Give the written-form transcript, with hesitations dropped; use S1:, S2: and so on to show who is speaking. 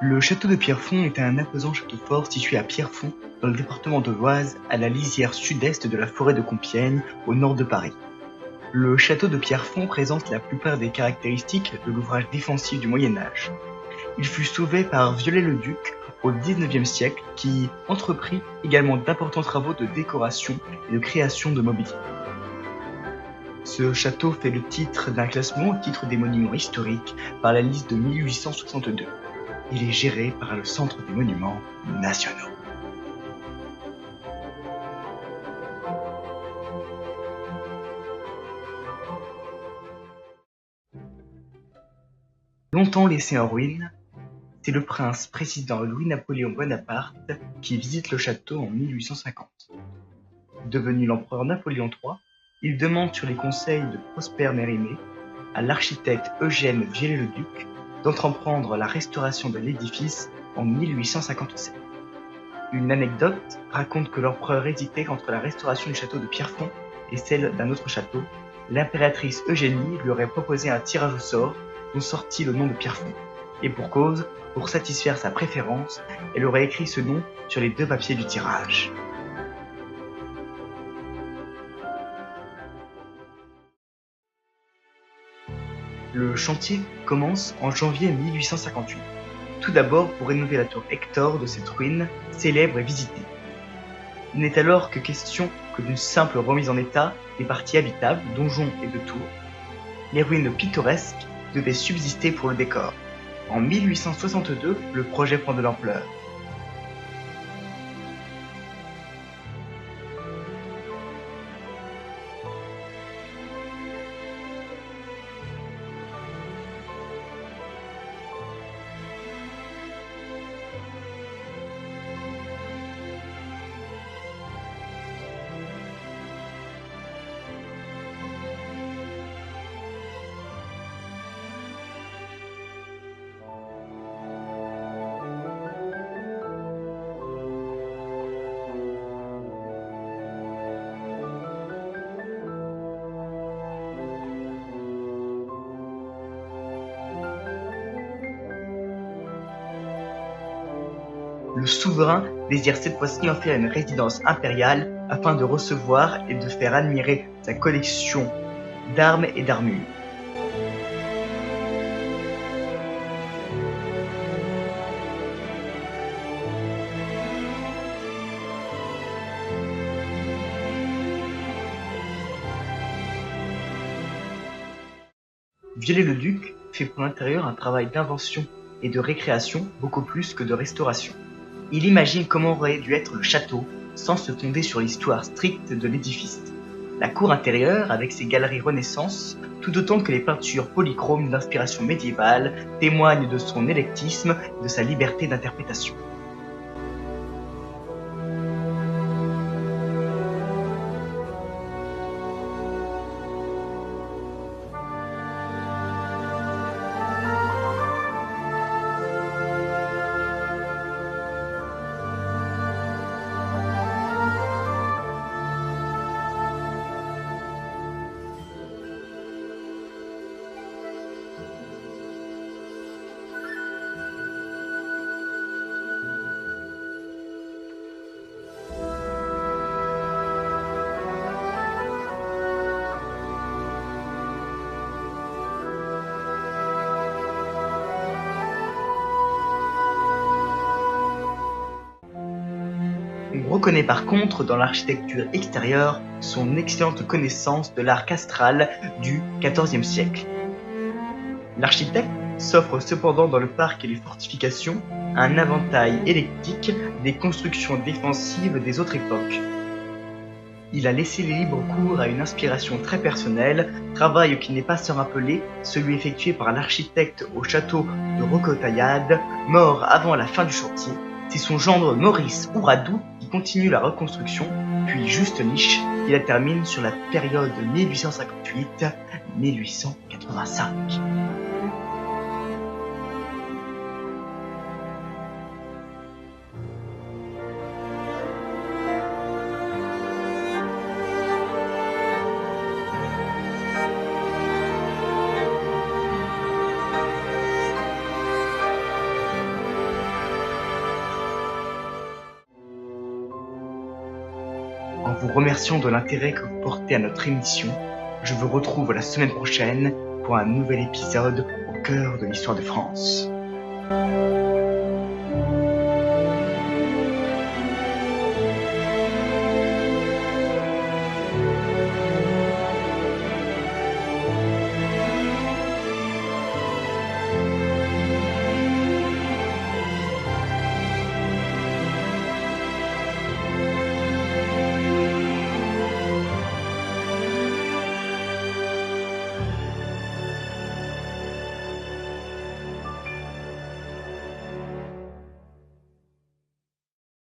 S1: Le château de Pierrefonds était un imposant château fort situé à Pierrefonds, dans le département de l'Oise, à la lisière sud-est de la forêt de Compiègne, au nord de Paris. Le château de Pierrefonds présente la plupart des caractéristiques de l'ouvrage défensif du Moyen-Âge. Il fut sauvé par Viollet-le-Duc au XIXe siècle, qui entreprit également d'importants travaux de décoration et de création de mobilier. Ce château fait le titre d'un classement au titre des monuments historiques par la liste de 1862. Il est géré par le Centre des monuments nationaux. Longtemps laissé en ruine, c'est le prince président Louis-Napoléon Bonaparte qui visite le château en 1850. Devenu l'empereur Napoléon III, il demande sur les conseils de Prosper Mérimée à l'architecte Eugène Viollet-le-Duc d'entreprendre la restauration de l'édifice en 1857. Une anecdote raconte que l'empereur hésitait entre la restauration du château de Pierrefonds et celle d'un autre château. L'impératrice Eugénie lui aurait proposé un tirage au sort dont sortit le nom de Pierrefonds. Et pour cause, pour satisfaire sa préférence, elle aurait écrit ce nom sur les 2 papiers du tirage. Le chantier commence en janvier 1858. Tout d'abord pour rénover la tour Hector de cette ruine célèbre et visitée. Il n'est alors que question que d'une simple remise en état des parties habitables, donjons et de tours. Les ruines pittoresques devaient subsister pour le décor. En 1862, le projet prend de l'ampleur. Le souverain désire cette fois-ci en faire une résidence impériale afin de recevoir et de faire admirer sa collection d'armes et d'armures. Viollet-le-Duc fait pour l'intérieur un travail d'invention et de récréation beaucoup plus que de restauration. Il imagine comment aurait dû être le château sans se fonder sur l'histoire stricte de l'édifice. La cour intérieure, avec ses galeries Renaissance, tout autant que les peintures polychromes d'inspiration médiévale, témoignent de son éclectisme et de sa liberté d'interprétation. On reconnaît par contre dans l'architecture extérieure son excellente connaissance de l'art castral du XIVe siècle. L'architecte s'offre cependant dans le parc et les fortifications un éventail éclectique des constructions défensives des autres époques. Il a laissé libre cours à une inspiration très personnelle, travail qui n'est pas sans rappeler celui effectué par l'architecte au château de Roquetaillade, mort avant la fin du chantier. C'est son gendre Maurice Ouradou qui continue la reconstruction, puis Juste-Niche qui la termine sur la période 1858-1885. vous remercions de l'intérêt que vous portez à notre émission. Je vous retrouve la semaine prochaine pour un nouvel épisode au cœur de l'histoire de France.